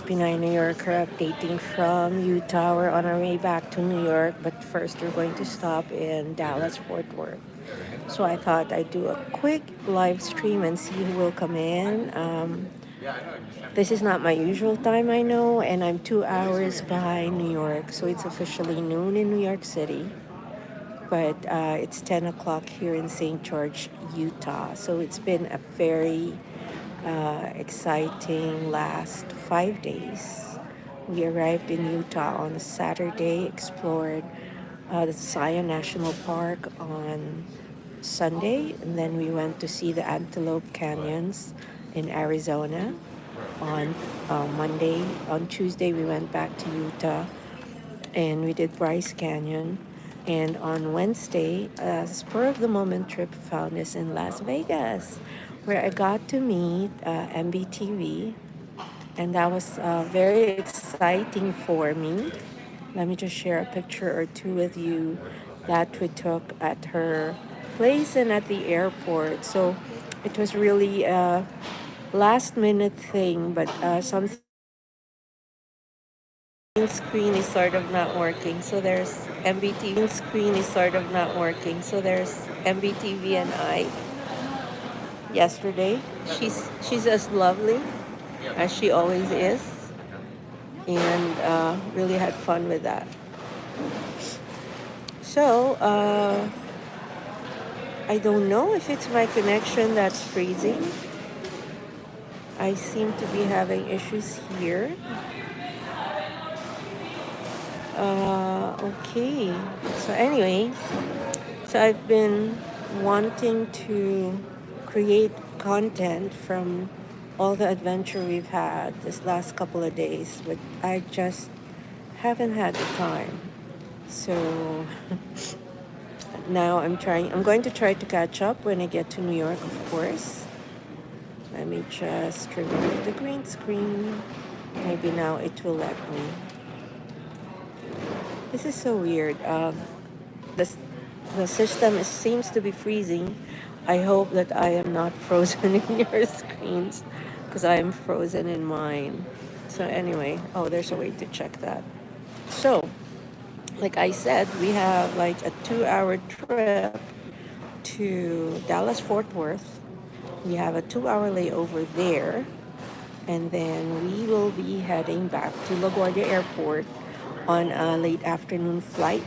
Pinay New Yorker updating from Utah. We're on our way back to New York, but first we're going to stop in Dallas, Fort Worth. So I thought I'd do a quick live stream and see who will come in. This is not my usual time, I know, and I'm 2 hours behind New York, so it's officially noon in New York City, but it's 10 o'clock here in St. George, Utah. So it's been a very exciting last 5 days. We arrived in Utah on a Saturday, explored the Zion National Park on Sunday, and then we went to see the Antelope Canyons in Arizona on Monday. On Tuesday, we went back to Utah and we did Bryce Canyon. And on Wednesday, a spur of the moment trip found us in Las Vegas, where I got to meet MBTV, and that was very exciting for me. Let me just share a picture or two with you that we took at her place and at the airport. So it was really a last minute thing, but something screen is sort of not working. So there's MBTV screen is sort of not working. So there's MBTV and I yesterday. She's as lovely as she always is, and really had fun with that. So I don't know if it's my connection that's freezing. I seem to be having issues here. Okay. So anyway, so I've been wanting to create content from all the adventure we've had this last couple of days, but I just haven't had the time. So now I'm going to try to catch up when I get to New York, of course. Let me just remove the green screen. Maybe now it will let me. This is so weird. The, the system seems to be freezing. I hope that I am not frozen in your screens, because I am frozen in mine. So anyway, oh, there's a way to check that. So, like I said, we have like a 2 hour trip to Dallas Fort Worth. We have a 2 hour layover there, and then we will be heading back to LaGuardia Airport on a late afternoon flight,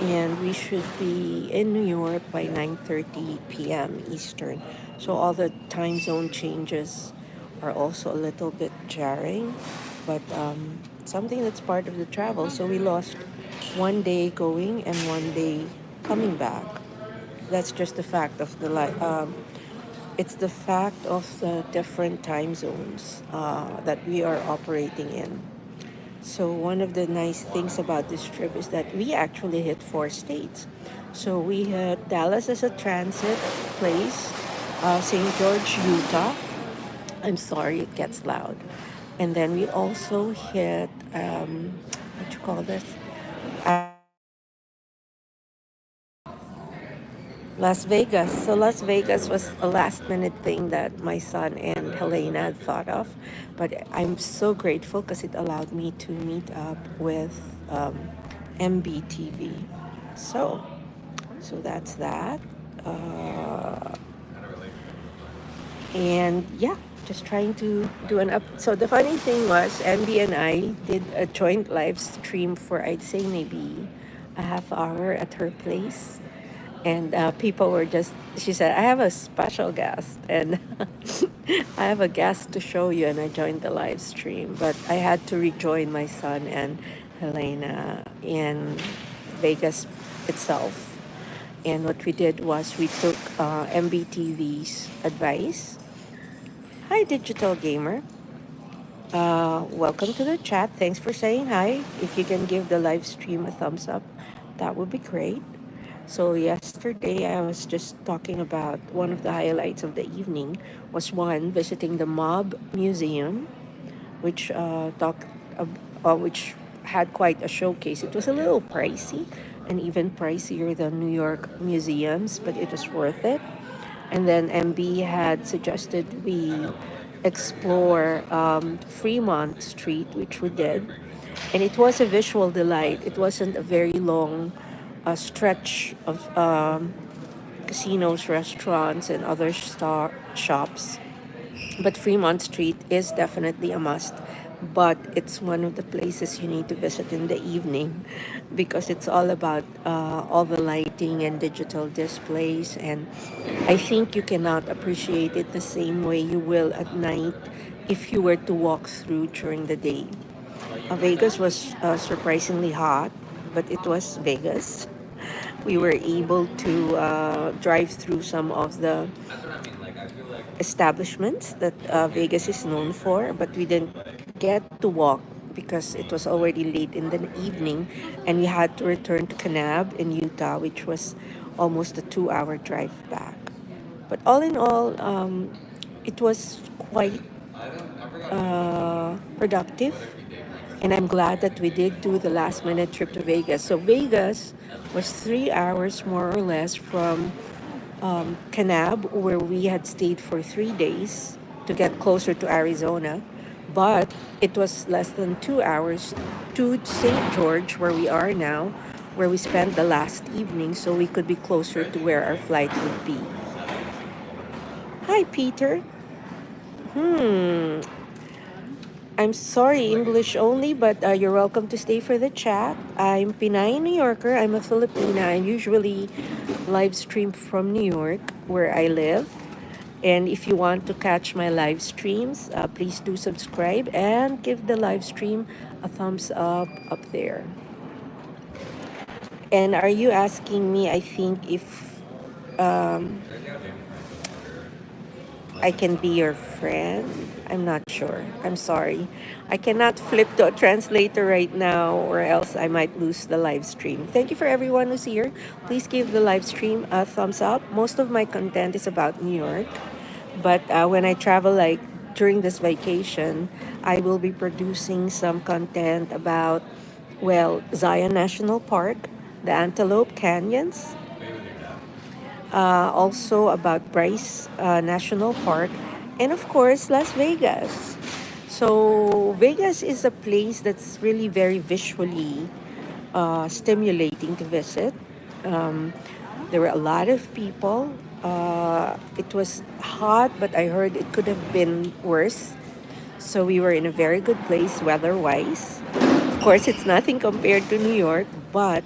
and we should be in New York by 9:30 p.m. Eastern. So all the time zone changes are also a little bit jarring, but something that's part of the travel. So we lost one day going and one day coming back. That's just the fact of the it's the fact of the different time zones that we are operating in. So one of the nice things about this trip is that we actually hit 4 states. So we hit Dallas as a transit place, St. George, Utah. I'm sorry, it gets loud. And then we also hit, what you call this? Las Vegas. So Las Vegas was a last minute thing that my son and Helena had thought of, but I'm so grateful because it allowed me to meet up with MBTV. So, so that's that. Uh, and yeah, just trying to do an up. So the funny thing was, MB and I did a joint live stream for, I'd say, maybe a half hour at her place, and people were just, she said, I have a special guest, and I have a guest to show you, and I joined the live stream, but I had to rejoin my son and Helena in Vegas itself. And what we did was we took MBTV's advice. Hi, digital gamer. Welcome to the chat. Thanks for saying hi. If you can give the live stream a thumbs up, that would be great. So yesterday I was just talking about one of the highlights of the evening was one visiting the Mob Museum, which which had quite a showcase. It was a little pricey, and even pricier than New York museums, but it was worth it. And then MB had suggested we explore Fremont Street, which we did. And it was a visual delight. It wasn't a very long stretch of casinos, restaurants, and other shops. But Fremont Street is definitely a must. But it's one of the places you need to visit in the evening because it's all about all the lighting and digital displays. And I think you cannot appreciate it the same way you will at night if you were to walk through during the day. Vegas was surprisingly hot, but it was Vegas. We were able to drive through some of the establishments that Vegas is known for, but we didn't get to walk because it was already late in the evening and we had to return to Kanab in Utah, which was almost a 2 hour drive back. But all in all, it was quite productive, and I'm glad that we did do the last minute trip to Vegas. So, Vegas was 3 hours more or less from Kanab, where we had stayed for 3 days to get closer to Arizona. But it was less than 2 hours to St. George, where we are now, where we spent the last evening, so we could be closer to where our flight would be. Hi, Peter. Hmm. I'm sorry, English only, but you're welcome to stay for the chat. I'm Pinay New Yorker. I'm a Filipina. I usually live stream from New York, where I live. And if you want to catch my live streams, please do subscribe and give the live stream a thumbs up there. And are you asking me, I think, if um, I can be your friend? I'm not sure. I'm sorry. I cannot flip to a translator right now, or else I might lose the live stream. Thank you for everyone who's here. Please give the live stream a thumbs up. Most of my content is about New York, but when I travel, like during this vacation, I will be producing some content about, well, Zion National Park, the Antelope Canyons, also about Bryce National Park, and of course, Las Vegas. So, Vegas is a place that's really very visually stimulating to visit. Um, there were a lot of people. It was hot, but I heard it could have been worse. So we were in a very good place weather wise. Of course, it's nothing compared to New York, but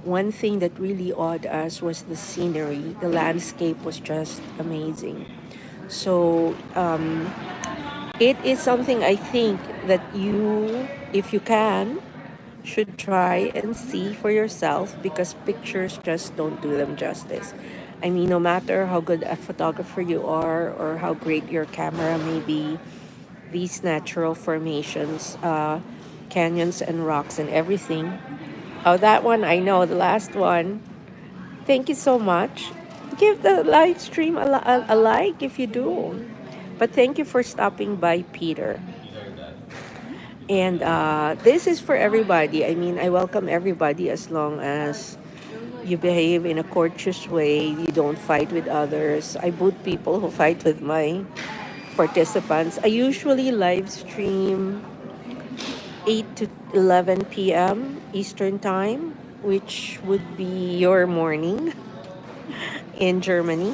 one thing that really awed us was the scenery. The landscape was just amazing. So it is something I think that you, if you can, should try and see for yourself because pictures just don't do them justice. I mean, no matter how good a photographer you are or how great your camera may be, these natural formations, canyons and rocks and everything. Oh, that one, I know, the last one. Thank you so much. Give the live stream a like if you do. But thank you for stopping by, Peter. And this is for everybody. I mean, I welcome everybody as long as you behave in a courteous way, you don't fight with others. I boot people who fight with my participants. I usually live stream 8 to 11 p.m. Eastern Time, which would be your morning in Germany.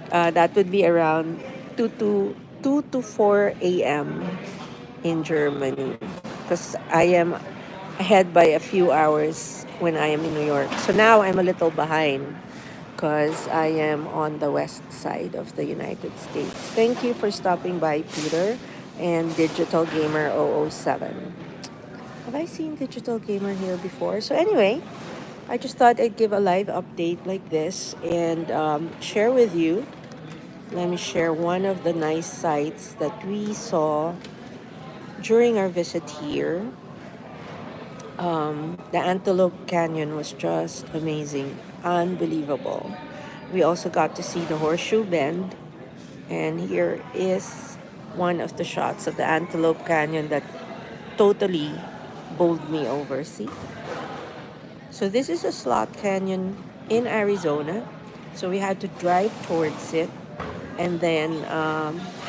That would be around 2 to 4 a.m. in Germany because I am ahead by a few hours when I am in New York. So now I'm a little behind because I am on the west side of the United States. Thank you for stopping by, Peter and Digital Gamer 007. Have I seen Digital Gamer here before? So anyway, I just thought I'd give a live update like this and share with you. Let me share one of the nice sights that we saw during our visit here. The Antelope Canyon was just amazing, unbelievable. We also got to see the Horseshoe Bend, and here is one of the shots of the Antelope Canyon that totally bowled me over. See? So this is a slot canyon in Arizona. So we had to drive towards it and then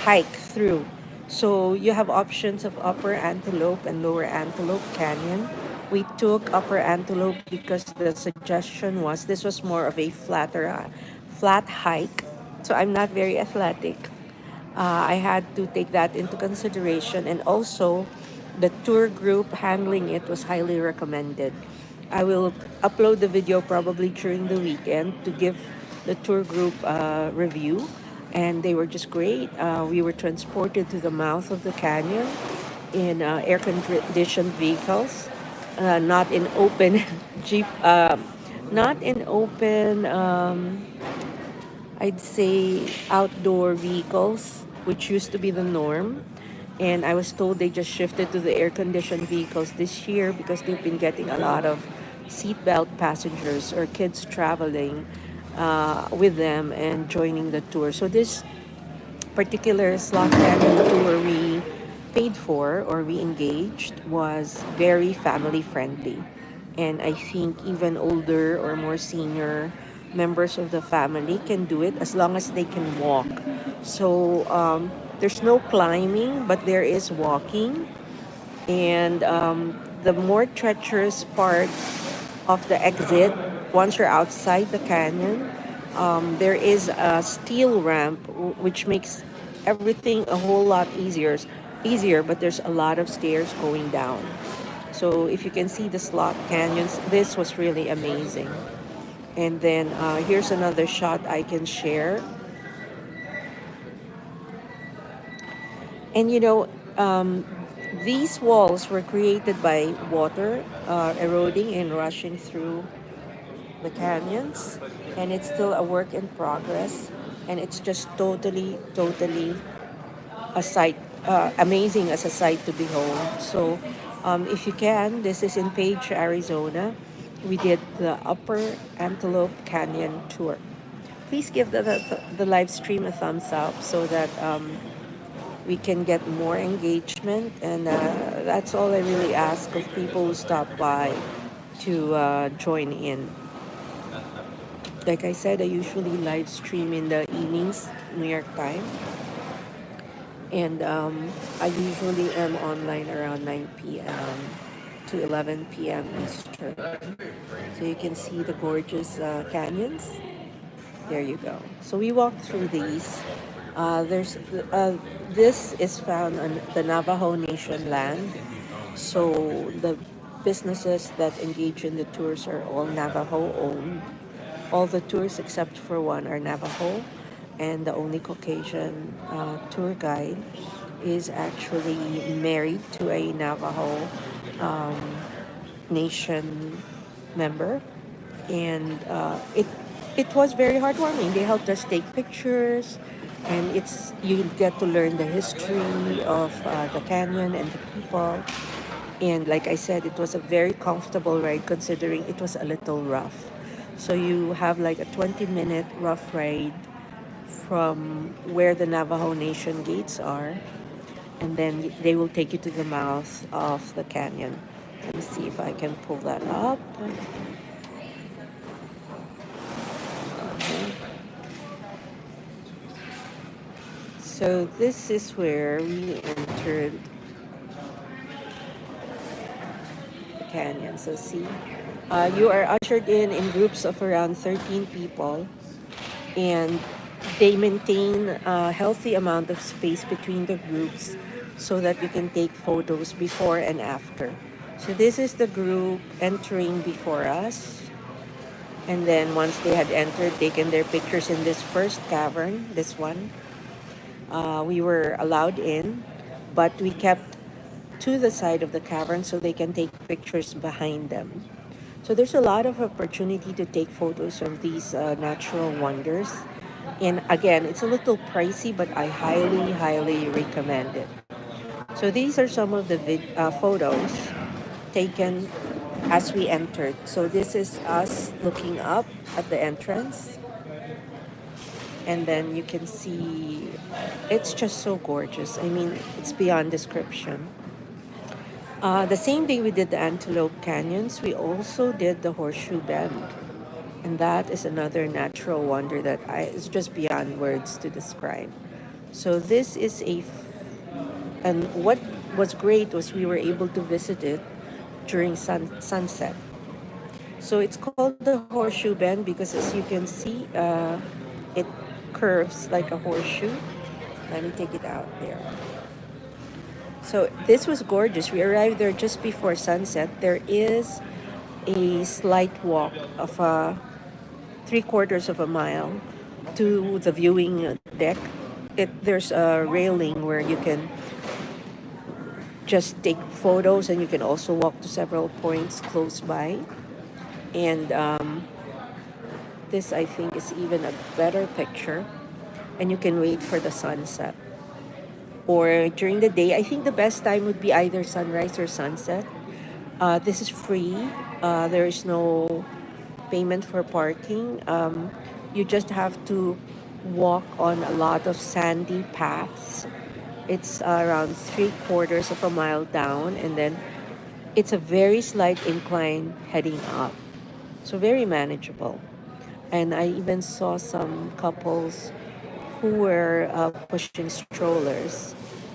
hike through. So you have options of Upper Antelope and Lower Antelope Canyon. We took Upper Antelope because the suggestion was this was more of a flat hike. So I'm not very athletic. I had to take that into consideration, and also the tour group handling it was highly recommended. I will upload the video probably during the weekend to give the tour group a review, and they were just great. We were transported to the mouth of the canyon in air conditioned vehicles, not in open jeep, not in open. I'd say outdoor vehicles, which used to be the norm. And I was told they just shifted to the air conditioned vehicles this year because they've been getting a lot of seatbelt passengers or kids traveling with them and joining the tour. So this particular slot canyon tour we paid for or we engaged was very family friendly. And I think even older or more senior members of the family can do it as long as they can walk. So there's no climbing, but there is walking. And the more treacherous parts of the exit, once you're outside the canyon, there is a steel ramp which makes everything a whole lot easier, but there's a lot of stairs going down. So if you can see the slot canyons, this was really amazing. And then here's another shot I can share. And these walls were created by water eroding and rushing through the canyons, and it's still a work in progress. And it's just totally a sight, amazing as a sight to behold. So, if you can, this is in Page, Arizona. We did the Upper Antelope Canyon tour. Please give the live stream a thumbs up so that we can get more engagement. And that's all I really ask of people who stop by to join in. Like I said, I usually live stream in the evenings, New York time. And I usually am online around 9 p.m. to 11 p.m. Eastern. So you can see the gorgeous canyons. There you go. So we walked through these. There's this is found on the Navajo Nation land. So the businesses that engage in the tours are all Navajo owned. All the tours except for one are Navajo, and the only Caucasian tour guide is actually married to a Navajo um, Nation member, and it was very heartwarming. They helped us take pictures, and it's you get to learn the history of the canyon and the people. And like I said, it was a very comfortable ride considering it was a little rough. So you have like a 20-minute rough ride from where the Navajo Nation gates are, and then they will take you to the mouth of the canyon. Let me see if I can pull that up. Okay. So this is where we entered the canyon. So see, you are ushered in groups of around 13 people, and they maintain a healthy amount of space between the groups so that you can take photos before and after. So this is the group entering before us. And then once they had entered, taken their pictures in this first cavern, this one, we were allowed in, but we kept to the side of the cavern so they can take pictures behind them. So there's a lot of opportunity to take photos of these natural wonders. And again, it's a little pricey, but I highly recommend it. So these are some of the photos taken as we entered. So this is us looking up at the entrance. And then you can see it's just so gorgeous. I mean, it's beyond description. The same day we did the Antelope Canyons, we also did the Horseshoe Bend. And that is another natural wonder that is just beyond words to describe. So this is And what was great was we were able to visit it during sunset. So it's called the Horseshoe Bend because, as you can see, it curves like a horseshoe. Let me take it out there. So this was gorgeous. We arrived there just before sunset. There is a slight walk of 3/4 of a mile to the viewing deck. There's a railing where you can just take photos, and you can also walk to several points close by. And this, I think, is even a better picture. And you can wait for the sunset. Or during the day, I think the best time would be either sunrise or sunset. This is free. There is no payment for parking. You just have to walk on a lot of sandy paths. It's around 3/4 of a mile down, and then it's a very slight incline heading up. So very manageable. And I even saw some couples who were pushing strollers.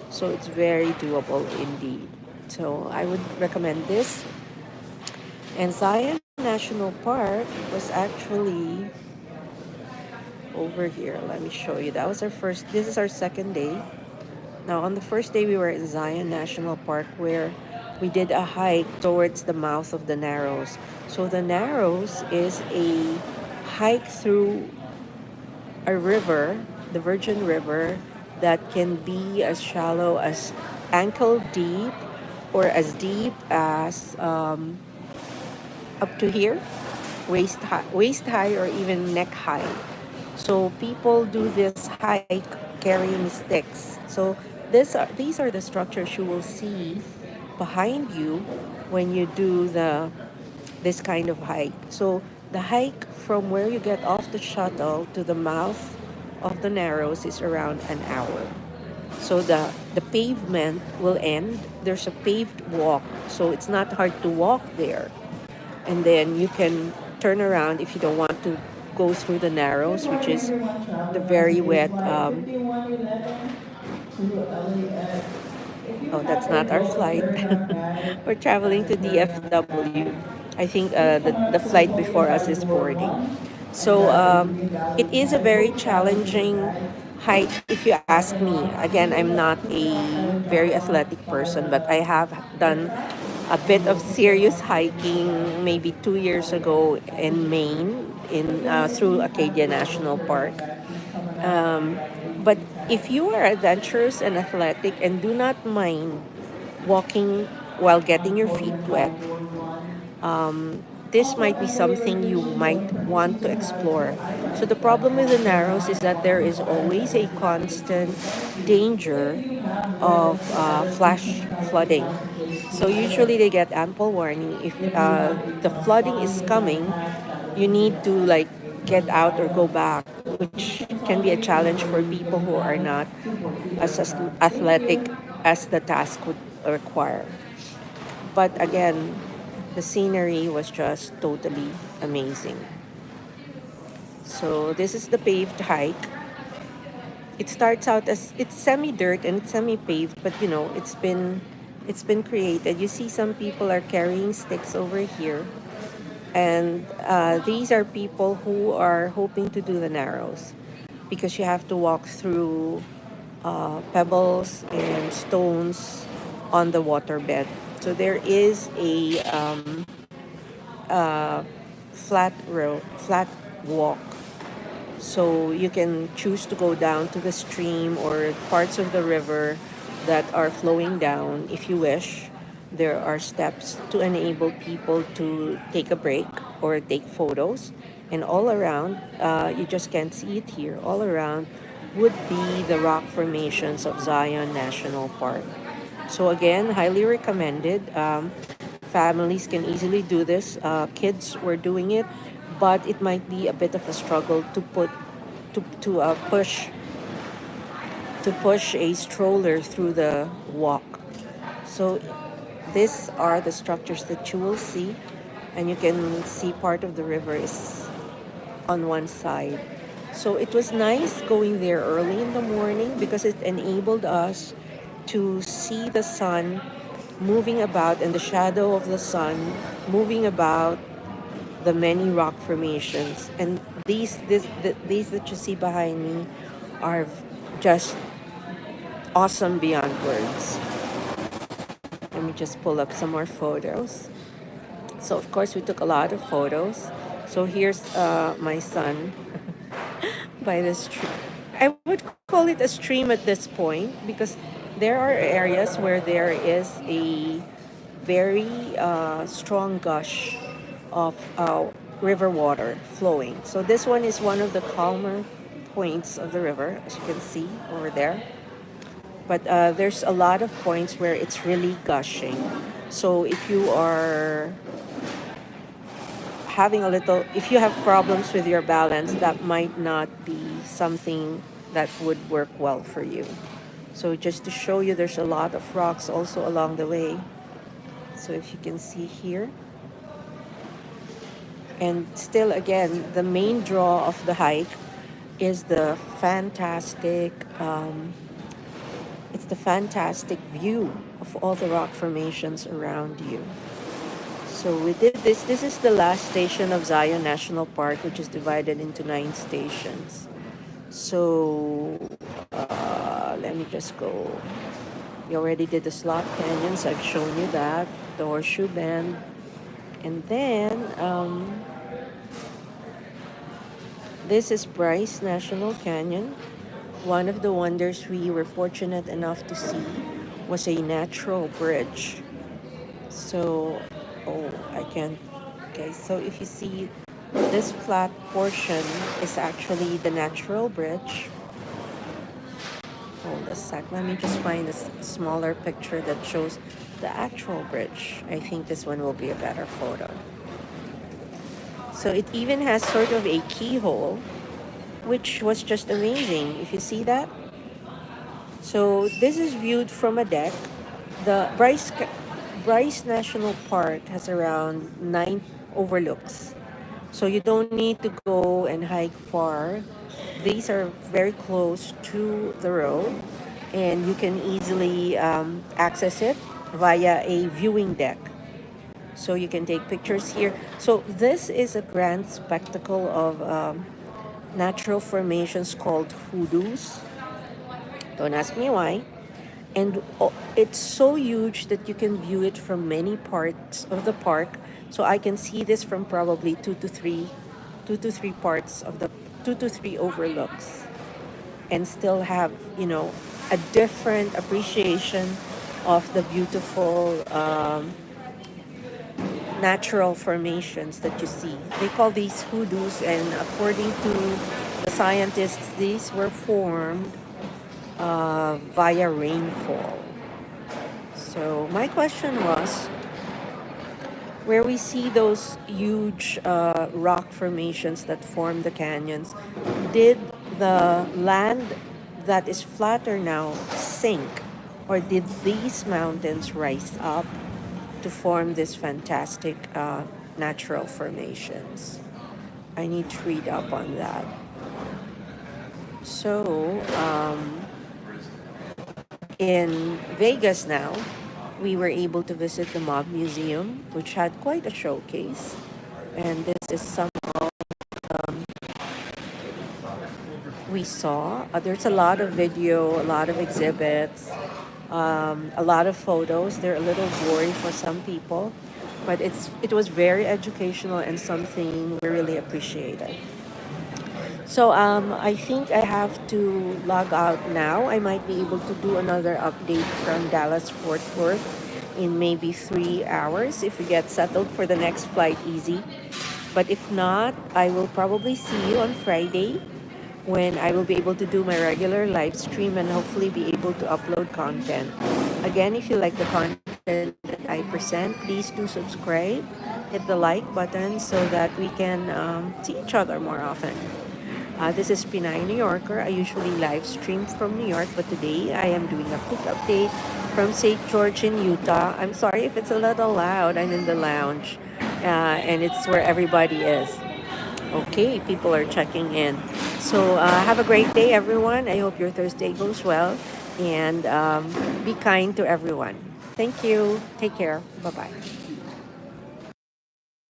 So it's very doable indeed. So I would recommend this. And Zion National Park was actually over here. Let me show you. That was our first, this is our second day. Now, on the first day, we were in Zion National Park where we did a hike towards the mouth of the Narrows. So the Narrows is a hike through a river, the Virgin River, that can be as shallow as ankle deep or as deep as up to here, waist high or even neck high. So people do this hike carrying sticks. So these are the structures you will see behind you when you do this kind of hike. So the hike from where you get off the shuttle to the mouth of the Narrows is around an hour. So the pavement will end. There's a paved walk, so it's not hard to walk there. And then you can turn around if you don't want to go through the Narrows, which is the very wet. Oh, that's not our flight. We're traveling to DFW. I think the flight before us is boarding. So it is a very challenging hike if you ask me. Again, I'm not a very athletic person, but I have done a bit of serious hiking maybe 2 years ago in Maine, in through Acadia National Park. Um, but if you are adventurous and athletic and do not mind walking while getting your feet wet, this might be something you might want to explore. So the problem with the Narrows is that there is always a constant danger of flash flooding. So usually they get ample warning. If the flooding is coming, you need to like get out or go back, which can be a challenge for people who are not as athletic as the task would require. But again, the scenery was just totally amazing. So this is the paved hike. It starts out as it's semi-dirt and it's semi-paved, but it's been created. You see some people are carrying sticks over here, and these are people who are hoping to do the Narrows because you have to walk through pebbles and stones on the waterbed. So there is a flat walk. So you can choose to go down to the stream or parts of the river that are flowing down if you wish. There are steps to enable people to take a break or take photos. And all around, you just can't see it here, all around would be the rock formations of Zion National Park. So again, highly recommended. Families can easily do this. Kids were doing it, but it might be a bit of a struggle to push a stroller through the walk. So these are the structures that you will see, and you can see part of the river is on one side. So it was nice going there early in the morning because it enabled us to see the sun moving about and the shadow of the sun moving about the many rock formations. And these that you see behind me are just awesome beyond words. Let me just pull up some more photos. So of course we took a lot of photos. So here's my son by the stream. I would call it a stream at this point because there are areas where there is a very strong gush of river water flowing. So this one is one of the calmer points of the river, as you can see over there. But there's a lot of points where it's really gushing. So if you are having a little, if you have problems with your balance, that might not be something that would work well for you. So just to show you, there's a lot of rocks also along the way. So if you can see here. And still, again, the main draw of the hike is the fantastic, it's the fantastic view of all the rock formations around you. So we did this. This is the last station of Zion National Park, which is divided into 9 stations. So let me just go. We already did the slot canyons. I've shown you that. The Horseshoe Bend. And then this is Bryce National Canyon. One of the wonders we were fortunate enough to see was a natural bridge. So, oh, I can't. Okay, so if you see, this flat portion is actually the natural bridge. Hold a sec. Let me just find a smaller picture that shows the actual bridge. I think this one will be a better photo. So it even has sort of a keyhole, which was just amazing. If you see that. So this is viewed from a deck. The Bryce National Park has around 9 overlooks. So you don't need to go and hike far. These are very close to the road, and you can easily access it via a viewing deck. So you can take pictures here. So this is a grand spectacle of natural formations called hoodoos. Don't ask me why. And it's so huge that you can view it from many parts of the park. So I can see this from probably two to three parts of the 2 to 3 overlooks, and still have, a different appreciation of the beautiful natural formations that you see. They call these hoodoos, and according to the scientists, these were formed via rainfall. So my question was, where we see those huge rock formations that form the canyons, did the land that is flatter now sink, or did these mountains rise up to form these fantastic natural formations? I need to read up on that. So in Vegas now, we were able to visit the Mob Museum, which had quite a showcase. And this is some we saw. There's a lot of video, a lot of exhibits, a lot of photos. They're a little gory for some people, but it was very educational and something we really appreciated. So I think I have to log out now. I might be able to do another update from Dallas Fort Worth in maybe 3 hours if we get settled for the next flight easy. But if not, I will probably see you on Friday when I will be able to do my regular live stream and hopefully be able to upload content. Again, if you like the content that I present, please do subscribe, hit the like button so that we can see each other more often. This is Pinay New Yorker. I usually live stream from New York, but today I am doing a quick update from St. George in Utah. I'm sorry if it's a little loud. I'm in the lounge, and it's where everybody is. Okay, people are checking in. So have a great day, everyone. I hope your Thursday goes well. and be kind to everyone. Thank you. Take care. Bye bye.